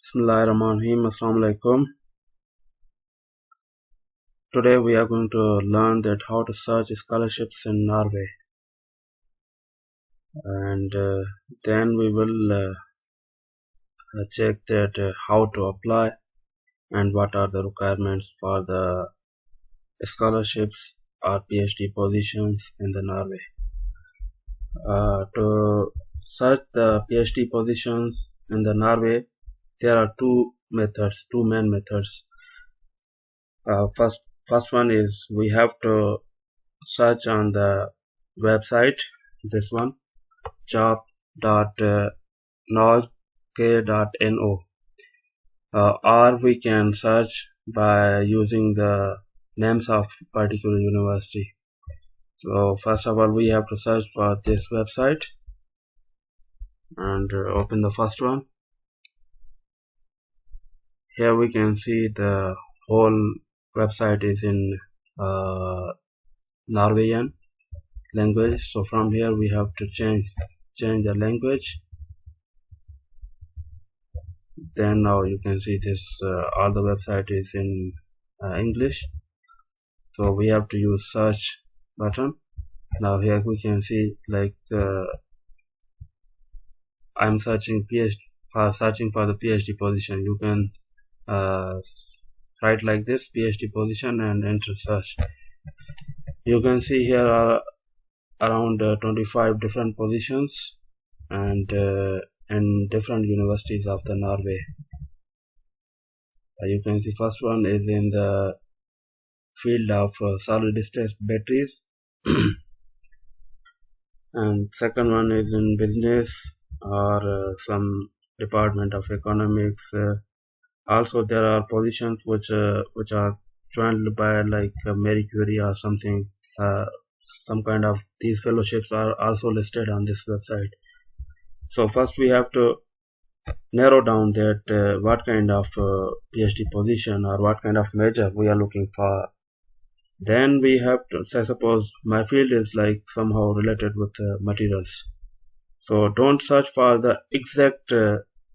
Bismillahirrahmanirrahim. Assalamu alaikum. Today we are going to learn that how to search scholarships in Norway, and then we will check that how to apply and what are the requirements for the scholarships or PhD positions in the Norway. To search the PhD positions in the Norway, there are two main methods. First one is we have to search on the website, this one, job.norway.no, or we can search by using the names of particular university. So first of all, we have to search for this website and open the first one. Here we can see the whole website is in Norwegian language. So from here we have to change the language. Then now you can see this all the website is in English, so we have to use search button. Now here we can see like I'm searching for the PhD position. You can write like this, PhD position, and enter search. You can see here are around 25 different positions and in different universities of the Norway. You can see first one is in the field of solid state batteries and second one is in business or some department of economics. Also there are positions which are joined by like Marie Curie or something. Some kind of these fellowships are also listed on this website. So first we have to narrow down that what kind of PhD position or what kind of major we are looking for. Then we have to say, suppose my field is like somehow related with materials. So don't search for the exact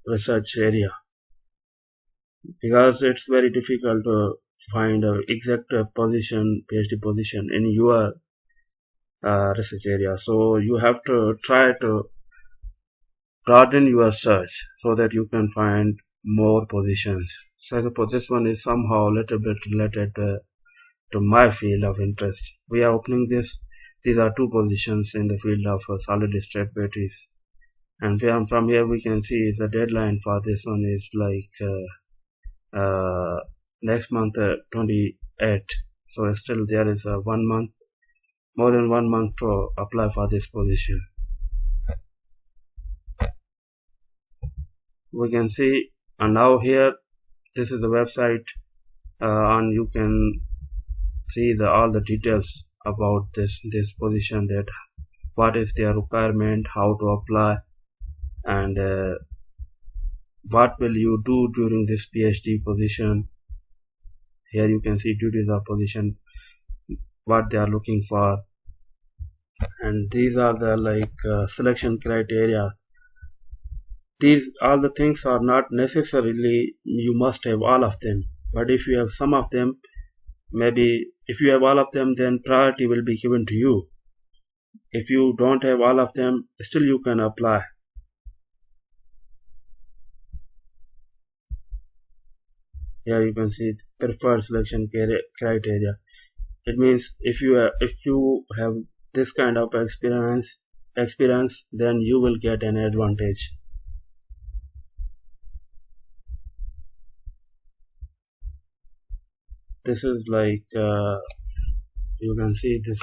research area, because it's very difficult to find an exact PhD position in your research area. So you have to try to broaden your search so that you can find more positions. So I suppose this one is somehow a little bit related to my field of interest. We are opening this. These are two positions in the field of solid state batteries, and from here we can see the deadline for this one is like next month, 28. So still there is a 1 month, more than 1 month to apply for this position. We can see, and now here this is the website, and you can see all the details about this position, that what is their requirement, how to apply, and what will you do during this PhD position. Here you can see duties of position, what they are looking for, and these are the like selection criteria. These all the things are not necessarily you must have all of them, but if you have some of them, maybe if you have all of them, then priority will be given to you. If you don't have all of them, still you can apply. Here you can see preferred selection criteria. It means if you have this kind of experience, then you will get an advantage. This is like you can see this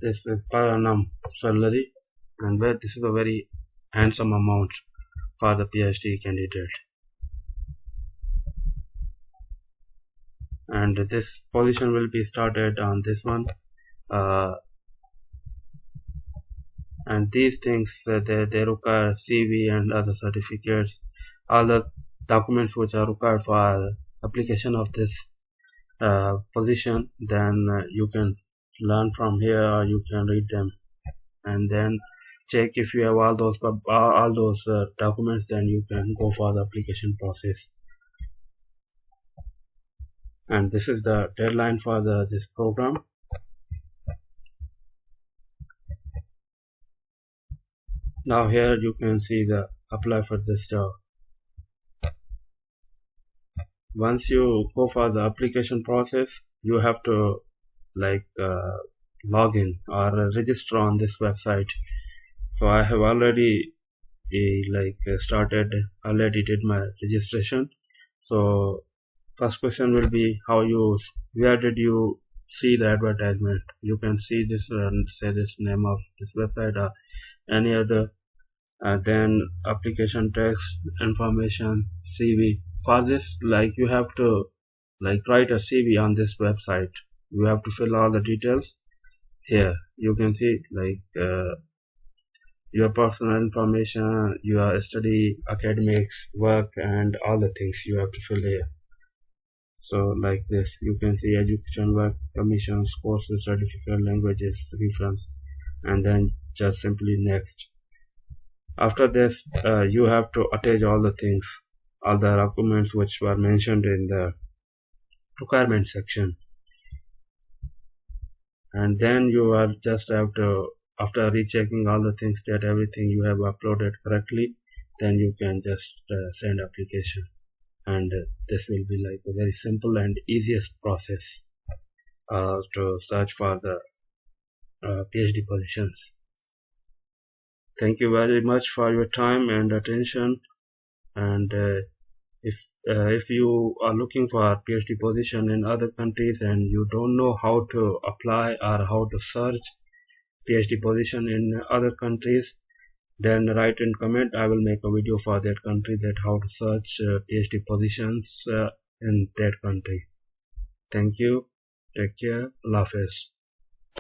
is per annum salary, and where this is a very handsome amount for the PhD candidate. And this position will be started on this one, and these things they require CV and other certificates, all the documents which are required for application of this position. Then you can learn from here, or you can read them, and then check if you have all those documents, then you can go for the application process. And this is the deadline for this program. Now here you can see the apply for this job. Once you go for the application process, you have to log in or register on this website. So I have already already did my registration. So first question will be where did you see the advertisement? You can see this and say this name of this website or any other. Then application text, information, CV. For this, you have to write a CV on this website. You have to fill all the details. Here you can see your personal information, your study, academics, work, and all the things you have to fill here. So like this, you can see education, work, commissions, courses, certificate, languages, reference, and then just simply next. After this, you have to attach all the things, all the documents which were mentioned in the requirement section. And then you are just have to, after rechecking all the things that everything you have uploaded correctly, then you can just send application. And this will be a very simple and easiest process to search for the PhD positions. Thank you very much for your time and attention. And if you are looking for a PhD position in other countries and you don't know how to apply or how to search PhD position in other countries, then write in comment. I will make a video for that country, that how to search PhD positions in that country. Thank you. Take care. Allah Hafiz.